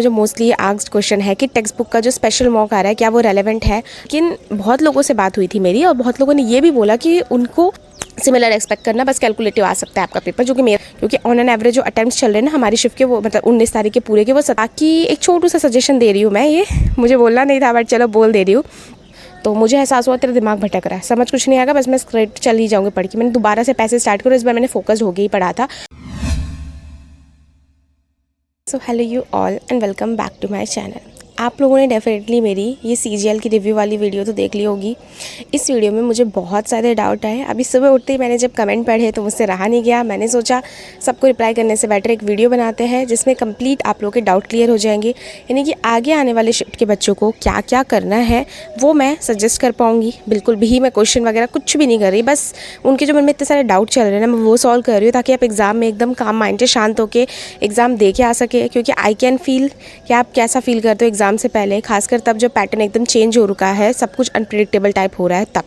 जो mostly asked question है कि टेक्स्ट बुक का जो स्पेशल मॉक आ रहा है क्या वो रेलेवेंट है। लेकिन बहुत लोगों से बात हुई थी मेरी और बहुत लोगों ने ये भी बोला कि उनको सिमिलर एक्सपेक्ट करना, बस कैलकुलेटिव आ सकता है आपका पेपर, जो कि मेरा, क्योंकि ऑन एन एवरेज जो अटेम्प्ट्स चल रहे हैं ना हमारी शिफ्ट के, वो मतलब 19 तारीख के पूरे के, वो बाकी एक छोटू सा सजेशन दे रही हूँ मैं, ये मुझे बोलना नहीं था बट चलो बोल दे रही हूँ। तो मुझे एहसास हुआ तेरा दिमाग भटक रहा है, समझ कुछ नहीं आएगा, बस मैं स्क्रिप्ट चल ही जाऊँगी पढ़ के। मैंने दोबारा से पैसे स्टार्ट करो, इस बार मैंने फोकस्ड होके ही पढ़ा था। So hello you all and welcome back to my channel. आप लोगों ने डेफिनेटली मेरी ये CGL की रिव्यू वाली वीडियो तो देख ली होगी। इस वीडियो में मुझे बहुत सारे डाउट आए। अभी सुबह उठते ही मैंने जब कमेंट पढ़े तो मुझसे रहा नहीं गया, मैंने सोचा सबको रिप्लाई करने से बेटर एक वीडियो बनाते हैं जिसमें कंप्लीट आप लोगों के डाउट क्लियर हो जाएंगे। यानी कि आगे आने वाले शिफ्ट के बच्चों को क्या क्या करना है वो मैं सजेस्ट कर पाऊँगी। बिल्कुल भी मैं क्वेश्चन वगैरह कुछ भी नहीं कर रही, बस उनके जो मन में इतने सारे डाउट चल रहे हैं ना मैं वो सॉल्व कर रही हूँ, ताकि आप एग्ज़ाम में एकदम काम माइंड से शांत होकर एग्ज़ाम दे के आ सके। क्योंकि आई कैन फील कि आप कैसा फील करते हो एग्ज़ाम से पहले, खासकर तब जब पैटर्न एकदम चेंज हो रखा है, सब कुछ अनप्रेडिक्टेबल टाइप हो रहा है तब।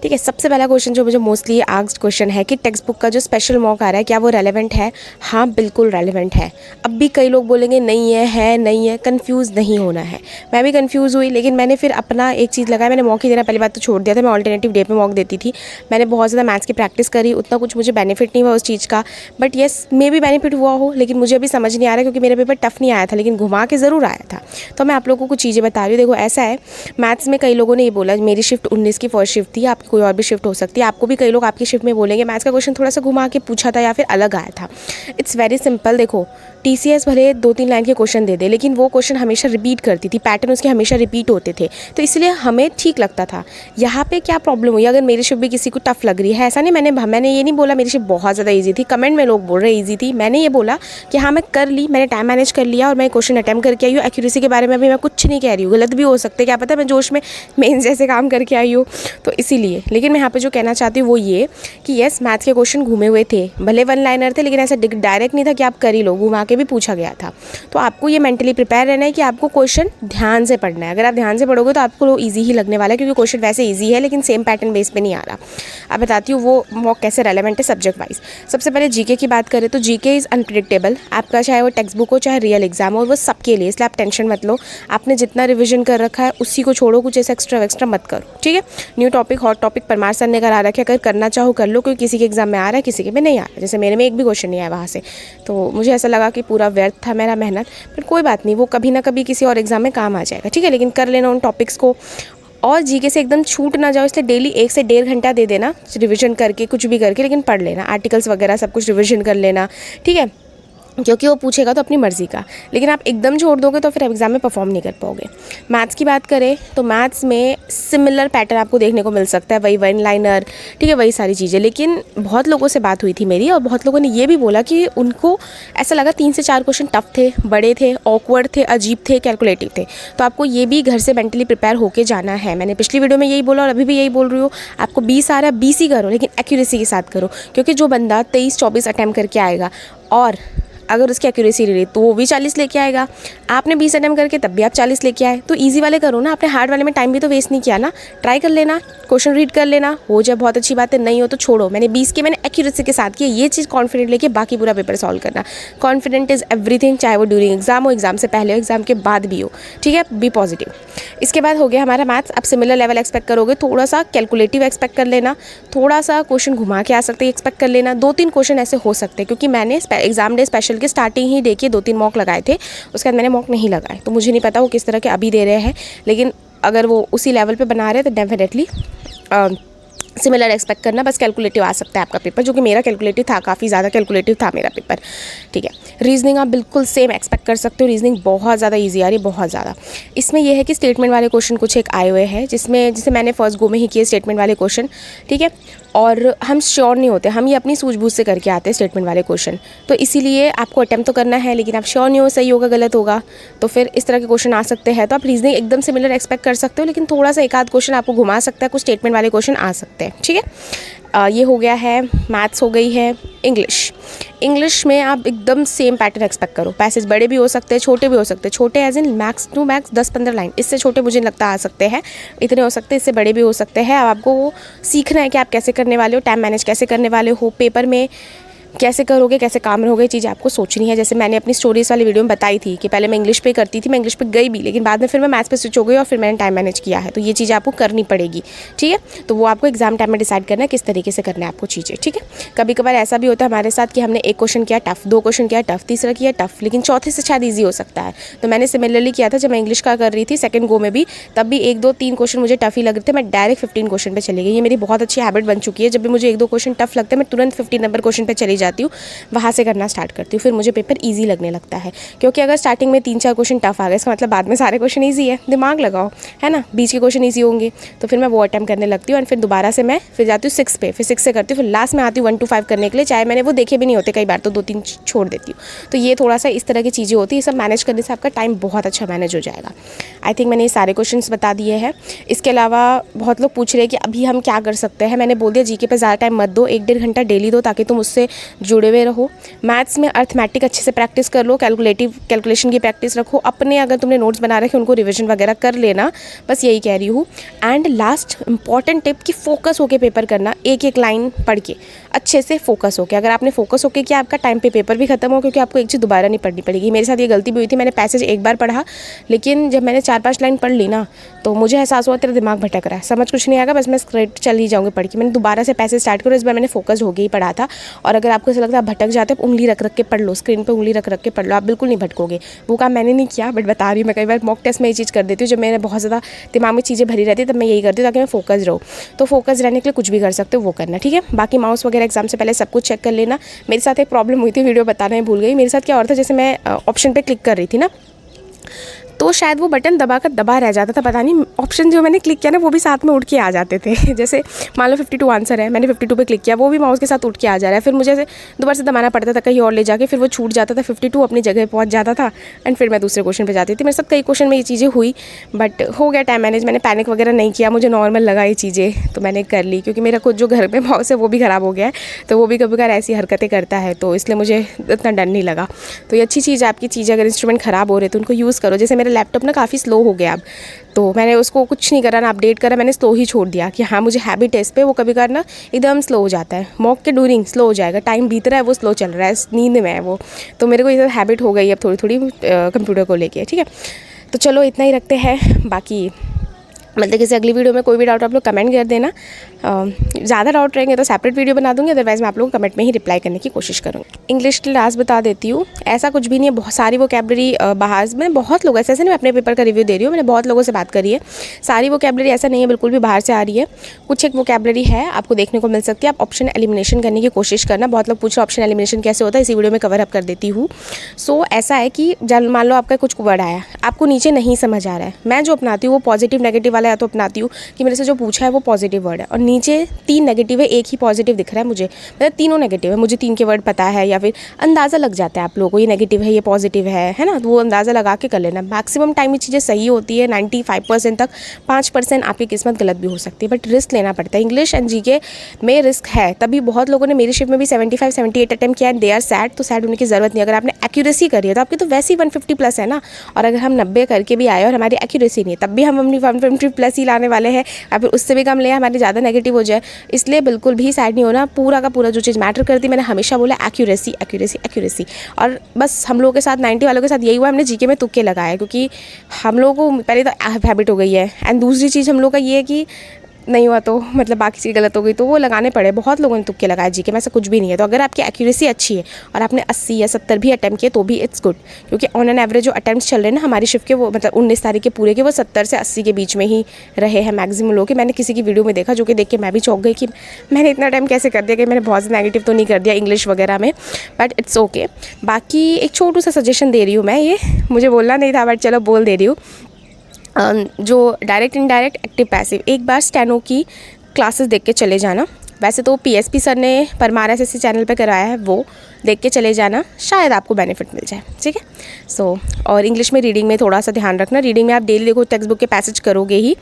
ठीक है, सबसे पहला क्वेश्चन जो मुझे मोस्टली आस्क्ड क्वेश्चन है कि टेक्स्ट बुक का जो स्पेशल मॉक आ रहा है क्या वो रेलेवेंट है। हाँ बिल्कुल रेलेवेंट है। अब भी कई लोग बोलेंगे नहीं है नहीं है, कंफ्यूज नहीं होना है। मैं भी कंफ्यूज हुई, लेकिन मैंने फिर अपना एक चीज़ लगाया, मैंने मॉक ही देना पहली बात तो छोड़ दिया था। मैं ऑल्टरनेटिव डे पे मॉक देती थी, मैंने बहुत ज़्यादा मैथ्स की प्रैक्टिस करी, उतना कुछ मुझे बेनिफिट नहीं हुआ उस चीज़ का, बट येस मे भी बेनिफिट हुआ हो, लेकिन मुझे अभी समझ नहीं आ रहा क्योंकि मेरा पेपर टफ नहीं आया था, लेकिन घुमा के ज़रूर आया था। तो मैं आप लोगों को कुछ चीज़ें बता रही हूँ। देखो ऐसा है, मैथ्स में कई लोगों ने ये बोला मेरी शिफ्ट 19 की फर्स्ट शिफ्ट थी, आपकी कोई और भी शिफ्ट हो सकती है, आपको भी कई लोग आपकी शिफ्ट में बोलेंगे मैथ्स का क्वेश्चन थोड़ा सा घुमा के पूछा था या फिर अलग आया था। It's very simple. देखो TCS भले 2-3 लाइन के क्वेश्चन दे दे, लेकिन वो क्वेश्चन हमेशा रिपीट करती थी, पैटर्न उसके हमेशा रिपीट होते थे, तो इसलिए हमें ठीक लगता था। यहाँ पे क्या प्रॉब्लम हुई, अगर मेरी शिफ्ट भी किसी को टफ लग रही है, ऐसा नहीं, मैंने ये नहीं बोला मेरी शिफ्ट बहुत ज़्यादा ईजी थी, कमेंट में लोग बोल रहे ईजी थी, मैंने ये बोला कि हाँ मैं कर ली, मैंने टाइम मैनेज कर लिया और मैं क्वेश्चन अटैम्प्ट करके आई हूँ। एक्यूरेसी के बारे में भी मैं कुछ नहीं कह रही हूँ, गलत भी हो सकते, क्या पता मैं जोश में मेंस जैसे काम करके आई हूँ, तो इसीलिए। लेकिन मैं यहाँ पे जो कहना चाहती हूँ वो ये कि येस मैथ्स के क्वेश्चन घूमे हुए थे, भले 1 लाइनर थे, लेकिन ऐसा डायरेक्ट नहीं था कि आप कर ही लो, घुमा के भी पूछा गया था। तो आपको ये मेंटली प्रिपेयर रहना है कि आपको क्वेश्चन ध्यान से पढ़ना है। अगर आप ध्यान से पढ़ोगे तो आपको ईजी ही लगने वाला है, क्योंकि क्वेश्चन वैसे ईजी है लेकिन सेम पैटर्न बेस पे नहीं आ रहा। अब बताती हूँ वो मॉक कैसे रेलेवेंट है सब्जेक्ट वाइज। सबसे पहले जीके की बात करें तो जीके इज़ अनप्रेडिक्टेबल, आपका चाहे वो टेक्स्ट बुक हो चाहे रियल एग्जाम हो, वो सबके लिए, इसलिए आप टेंशन मत लो। आपने जितना रिविजन कर रखा है उसी को छोड़ो, कुछ ऐसा एक्स्ट्रा मत करो, ठीक है। New topic hot topic Parmar sir ने करा रखे, अगर करना चाहो कर लो, क्योंकि किसी के एग्जाम में आ रहा है किसी के में नहीं आ रहा है। जैसे मेरे में एक भी क्वेश्चन नहीं आया वहाँ से, तो मुझे ऐसा लगा कि पूरा व्यर्थ था मेरा मेहनत, पर कोई बात नहीं, वो कभी ना कभी किसी और एग्जाम में काम आ जाएगा, ठीक है। लेकिन कर लेना उन टॉपिक्स को, और जीके से एकदम छूट ना जाओ, इसलिए डेली 1 से 1.5 घंटा दे देना रिविजन करके, कुछ भी करके, लेकिन पढ़ लेना, आर्टिकल्स वगैरह सब कुछ रिविजन कर लेना, ठीक है, क्योंकि वो पूछेगा तो अपनी मर्ज़ी का। लेकिन आप एकदम छोड़ दोगे तो फिर एग्ज़ाम में परफॉर्म नहीं कर पाओगे। मैथ्स की बात करें तो मैथ्स में सिमिलर पैटर्न आपको देखने को मिल सकता है, वही 1 लाइनर, ठीक है, वही सारी चीज़ें। लेकिन बहुत लोगों से बात हुई थी मेरी और बहुत लोगों ने ये भी बोला कि उनको ऐसा लगा 3 से 4 क्वेश्चन टफ थे, बड़े थे, ऑकवर्ड थे, अजीब थे, कैलकुलेटिव थे। तो आपको ये भी घर से मेंटली प्रिपेयर होकर जाना है। मैंने पिछली वीडियो में यही बोला और अभी भी यही बोल रही हूँ, आपको 20 आ रहा है 20 ही करो, लेकिन एक्यूरेसी के साथ करो। क्योंकि जो बंदा 23-24 अटैम्प्ट करके आएगा और अगर उसकी एक्यूरेसी रही तो वो भी 40 लेके आएगा, आपने 20 अटैम्प्ट करके तब भी आप 40 लेके आए, तो इजी वाले करो ना, आपने हार्ड वाले में टाइम भी तो वेस्ट नहीं किया ना। ट्राई कर लेना, क्वेश्चन रीड कर लेना, हो जाए बहुत अच्छी बात है, नहीं हो तो छोड़ो। मैंने 20 के मैंने एक्यूरेसी के साथ किया, ये चीज़ कॉन्फिडेंट लेके बाकी पूरा पेपर सॉल्व करना। कॉन्फिडेंट इज़ एवरीथिंग, चाहे वो ड्यूरिंग एग्जाम हो, एग्जाम से पहले हो, एग्जाम के बाद भी हो, ठीक है, बी पॉजिटिव। इसके बाद हो गया हमारा मैथ्स। अब सिमिलर लेवल एक्सपेक्ट करोगे, थोड़ा सा कैलकुलेटिव एक्सपेक्ट कर लेना, थोड़ा सा क्वेश्चन घुमा के आ सकते हैं एक्सपेक्ट कर लेना। 2-3 क्वेश्चन ऐसे हो सकते हैं, क्योंकि मैंने एग्जाम डे स्पेशल के स्टार्टिंग ही डे के 2-3 मॉक लगाए थे, उसके बाद मैंने मॉक नहीं लगाए, तो मुझे नहीं पता वो किस तरह के अभी दे रहे हैं। लेकिन अगर वो उसी लेवल पे बना रहे हैं तो डेफिनेटली सिमिलर एक्सपेक्ट करना, बस कैलकुलेटिव आ सकता है आपका पेपर, जो कि मेरा कैलकुलेटिव था, काफ़ी ज़्यादा कैलकुलेटिव था मेरा पेपर, ठीक है। रीजनिंग आप बिल्कुल सेम एक्सपेक्ट कर सकते हो, रीजनिंग बहुत ज़्यादा इजी आ रही है, बहुत ज़्यादा। इसमें यह है कि स्टेटमेंट वाले क्वेश्चन कुछ एक आए हुए हैं, जिसमें जिसे मैंने फर्स्ट गो में ही किए स्टेटमेंट वाले क्वेश्चन, ठीक है। और हम श्योर नहीं होते, हम ये अपनी सूझबूझ से करके आते हैं स्टेटमेंट वाले क्वेश्चन, तो इसीलिए आपको अटैम्प्ट तो करना है, लेकिन आप श्योर नहीं हो सही होगा गलत होगा, तो फिर इस तरह के क्वेश्चन आ सकते हैं। तो आप रीजनिंग एकदम सिमिलर एक्सपेक्ट कर सकते हो, लेकिन थोड़ा सा एक आध क्वेश्चन आपको घुमा सकता है, कुछ स्टेटमेंट वाले क्वेश्चन आ सकते हैं, ठीक है। ये हो गया है, मैथ्स हो गई है। इंग्लिश में आप एकदम सेम पैटर्न एक्सपेक्ट करो, पैसेज बड़े भी हो सकते हैं, छोटे भी हो सकते हैं, छोटे as in max to max 10-15 line, इससे छोटे मुझे लगता आ सकते हैं, इतने हो सकते हैं, इससे बड़े भी हो सकते हैं। अब आपको वो सीखना है कि आप कैसे करने वाले हो, टाइम मैनेज कैसे करने वाले हो, पेपर में कैसे करोगे, कैसे काम रहोगे, चीज़ आपको सोचनी है। जैसे मैंने अपनी स्टोरीज वाली वीडियो में बताई थी कि पहले मैं इंग्लिश पे करती थी, मैं इंग्लिश पे गई भी, लेकिन बाद में फिर मैं मैथ्स पे स्विच हो गई और फिर मैंने टाइम मैनेज किया है। तो ये चीज़ें आपको करनी पड़ेगी, ठीक है। तो वो आपको एग्जाम टाइम में डिसाइड करना है किस तरीके से करना है आपको चीज़ें, ठीक है। कभी कभार ऐसा भी होता है हमारे साथ कि हमने एक क्वेश्चन किया टफ, 2 क्वेश्चन किया टफ, तीसरा किया टफ, लेकिन चौथे से शायद ईजी हो सकता है। तो मैंने सिमिलरली किया था जब मैं इंग्लिश का कर रही थी सेकंड गो में भी, तब भी 1, 2, 3 क्वेश्चन मुझे टफ ही लग रहे थे, मैं डायरेक्ट 15 क्वेश्चन पे चली गई। ये मेरी बहुत अच्छी हैबिट बन चुकी है। जब भी मुझे 1, 2 क्वेश्चन टफ लगते हैं मैं तुरंत 15 नंबर क्वेश्चन पे चली जाती हूँ, वहाँ से करना स्टार्ट करती हूँ, फिर मुझे पेपर ईजी लगने लगता है। क्योंकि अगर स्टार्टिंग में 3-4 क्वेश्चन टफ आ गए, इसका मतलब बाद में सारे क्वेश्चन ईजी है। दिमाग लगाओ, है ना, बीच के क्वेश्चन ईजी होंगे, तो फिर मैं वो अटैम्प्ट करने लगती हूँ। एंड फिर दोबारा से मैं फिर जाती हूँ 6 पे, फिर 6 से करती हूँ, फिर लास्ट में आती हूँ 1 to 5 करने के लिए, चाहे मैंने वो देखे भी नहीं होते कई बार, तो 2-3 छोड़ देती हूँ। तो ये थोड़ा सा इस तरह की चीज़ें होती है। ये सब मैनेज करने से आपका टाइम बहुत अच्छा मैनेज हो जाएगा। आई थिंक मैंने ये सारे क्वेश्चंस बता दिए हैं। इसके अलावा बहुत लोग पूछ रहे हैं कि अभी हम क्या कर सकते हैं। मैंने बोल दिया जीके पे ज़्यादा टाइम मत दो, 1-1.5 घंटा डेली दो, ताकि तुम उससे जुड़े हुए रहो। मैथ्स में अर्थमेटिक अच्छे से प्रैक्टिस कर लो, कैलकुलेशन की प्रैक्टिस रखो। अपने अगर तुमने नोट्स बना रखे उनको रिविजन वगैरह कर लेना, बस यही कह रही हूँ। एंड लास्ट इंपॉर्टेंट टिप कि फोकस होकर पेपर करना, एक एक लाइन पढ़ के अच्छे से फोकस होकर। अगर आपने फोकस होकर किया, आपका टाइम पे पेपर भी खत्म हो, क्योंकि आपको एक चीज़ दोबारा नहीं पढ़नी पड़ेगी। मेरे साथ ये गलती भी हुई थी, मैंने पैसेज एक बार पढ़ा, लेकिन जब मैंने 4-5 लाइन पढ़ ली ना, तो मुझे एहसास हुआ तेरा दिमाग भटक रहा है, समझ कुछ नहीं आएगा, बस मैं स्क्रिप्ट चल ही जाऊँगी पढ़ के। मैंने दोबारा से पैसेज स्टार्ट करो, इस बार मैंने फोकस हो गई पढ़ा था। और अगर आपको ऐसा लगता है आप भटक जाते हैं, उंगली रख के पढ़ लो, स्क्रीन पर उंगली रख के पढ़ लो, आप बिल्कुल नहीं भटकोगे। वो काम मैंने नहीं किया, बट बता रही हूँ। मैं कई बार मॉक टेस्ट में ये चीज़ कर देती हूँ, जब मेरे बहुत ज़्यादा दिमाग में चीज़ें भरी रहती है, तब मैं यही करती हूँ ताकि मैं फोकस रहूँ। तो फोकस रहने के लिए कुछ भी कर सकते हो, वो करना, ठीक है। बाकी माउस वगैरह एग्जाम से पहले सब कुछ चेक कर लेना। मेरे साथ एक प्रॉब्लम हुई थी, वीडियो बताना ही भूल गई। मेरे साथ क्या और था, जैसे मैं ऑप्शन पे क्लिक कर रही थी ना, तो शायद वो बटन दबा रह जाता था, पता नहीं। ऑप्शन जो मैंने क्लिक किया ना, वो भी साथ में उठ के आ जाते थे। जैसे मान लो 52 आंसर है, मैंने 52 पे क्लिक किया, वो भी माउस के साथ उठ के आ जा रहा है। फिर मुझे ऐसे दोबारा से दबाना पड़ता था कहीं और ले जाके, फिर वो छूट जाता था, 52 अपनी जगह पहुंच जाता था, एंड फिर मैं दूसरे क्वेश्चन पे जाती थी। मेरे साथ कई क्वेश्चन में ये चीज़ें हुई, बट हो गया टाइम मैनेज। मैंने पैनिक वगैरह नहीं किया, मुझे नॉर्मल लगा ये चीज़ें, तो मैंने कर ली। क्योंकि मेरा खुद जो घर में माउस है वो भी ख़राब हो गया है, तो वो भी कभी कभार ऐसी हरकतें करता है, तो इसलिए मुझे इतना डर नहीं लगा। तो ये अच्छी चीज़ है आपकी चीज़ें, अगर इंस्ट्रूमेंट ख़राब हो रहे तो उनको यूज़ करो। जैसे मेरा लैपटॉप ना काफ़ी स्लो हो गया अब, तो मैंने उसको कुछ नहीं करा ना, अपडेट करा, मैंने स्लो ही छोड़ दिया कि हाँ मुझे हैबिट है इस पे। वो कभी कभार ना एकदम स्लो हो जाता है, मॉक के ड्यूरिंग स्लो हो जाएगा, टाइम बीत रहा है वो स्लो चल रहा है, नींद में है वो। तो मेरे को ये हैबिट हो गई है अब थोड़ी थोड़ी कंप्यूटर को लेके, ठीक है। तो चलो इतना ही रखते हैं, बाकी मतलब किसी अगली वीडियो में कोई भी डाउट आप लोग कमेंट कर देना। ज़्यादा डाउट रहेंगे तो सेपरेट वीडियो बना दूँगी, अदरवाइज़ मैं आप लोगों को कमेंट में ही रिप्लाई करने की कोशिश करूँगी। इंग्लिश के लास्ट बता देती हूँ, ऐसा कुछ भी नहीं है, बहुत सारी वोकैबुलरी बाहर में बहुत लोग ऐसे नहीं, मैं अपने पेपर का रिव्यू दे रही हूँ, मैंने बहुत लोगों से बात करी है। सारी वोकैबुलरी ऐसा नहीं है बिल्कुल भी बाहर से आ रही है, कुछ एक वोकैबुलरी है आपको देखने को मिल सकती है। आप ऑप्शन एलिमिनेशन करने की कोशिश करना। बहुत लोग पूछ रहे ऑप्शन एलिमिनेशन कैसे होता है, इसी वीडियो में कवर अप कर देती हूँ। सो ऐसा है कि जब मान लो आपका कुछ वर्ड आया, आपको नीचे नहीं समझ आ रहा है, मैं जो अपनाती हूँ वो पॉजिटिव नेगेटिव वाला, या तो अपनाती हूँ कि मेरे से जो पूछा है वो पॉजिटिव वर्ड है और नीचे 3 नेगेटिव है, एक ही पॉजिटिव दिख रहा है मुझे, मतलब तीनों नेगेटिव है, मुझे 3 के वर्ड पता है, या फिर अंदाज़ा लग जाता है आप लोगों को ये नेगेटिव है ये पॉजिटिव है ना, तो वो अंदाज़ा लगा के कर लेना। मैक्सिमम टाइम ये चीज़ें सही होती है 95% तक, 5% आपकी किस्मत गलत भी हो सकती है, बट रिस्क लेना पड़ता है। इंग्लिश एंड जीके में रिस्क है, तभी बहुत लोगों ने मेरी शिफ्ट में भी 75-78 अटैम्प्ट किया, एंड दे आर सैड। तो सैड होने की ज़रूरत नहीं, अगर आपने एक्यूरेसी करी है तो आपकी तो वैसे ही 150+ है ना। और अगर हम 90 करके भी आए और हमारी एक्यूरेसी नहीं है, तब भी हम अपनी 150+ ही लाने वाले हैं, या फिर उससे भी कम ले हमारे ज़्यादा नेगेटिव हो जाए। इसलिए बिल्कुल भी सैड नहीं होना, पूरा का पूरा जो चीज़ मैटर करती है, मैंने हमेशा बोला एक्यूरेसी एक्यूरेसी एक्यूरेसी। और बस हम लोगों के साथ 90 वालों के साथ यही हुआ, हमने जीके में तुक्के लगाए, क्योंकि हम लोगों को पहले तो हैबिट हो गई है, एंड दूसरी चीज़ हम लोग का ये है कि नहीं हुआ तो मतलब बाकी चीज़ गलत हो गई तो वो लगाने पड़े। बहुत लोगों ने तुक्के लगाए जीके में, ऐसा कुछ भी नहीं है। तो अगर आपकी एक्यूरेसी अच्छी है और आपने 80 या 70 भी अटैम्प्ट किए तो भी इट्स गुड, क्योंकि ऑन एन एवरेज जो अटैम्प्ट चल रहे हैं ना हमारी शिफ्ट के, वो मतलब 19 तारीख के पूरे के, वो 70 से 80 के बीच में ही रहे हैं मैक्सिमम लोग के। मैंने किसी की वीडियो में देखा, जो कि देख के मैं भी चौंक गई कि मैंने इतना टाइम कैसे कर दिया, कि मैंने बहुत नेगेटिव तो नहीं कर दिया इंग्लिश वगैरह में, बट इट्स ओके। बाकी एक छोटू सा सजेशन दे रही हूँ मैं, ये मुझे बोलना नहीं था बट चलो बोल दे रही हूँ। जो डायरेक्ट इनडायरेक्ट एक्टिव पैसिव, एक बार स्टेनो की क्लासेस देख के चले जाना। वैसे तो पीएसपी सर ने परमार एसएससी चैनल पे करवाया है, वो देख के चले जाना, शायद आपको बेनिफिट मिल जाए, ठीक है। सो और इंग्लिश में रीडिंग में थोड़ा सा ध्यान रखना। रीडिंग में आप डेली देखो टेक्स्ट बुक के पैसेज करोगे ही,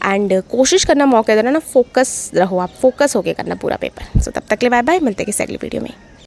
एंड कोशिश करना मौके देना ना, फोकस रहो आप, फोकस होके करना पूरा पेपर। सो तब तक के लिए बाय बाय, मिलते हैं किसी अगली वीडियो में।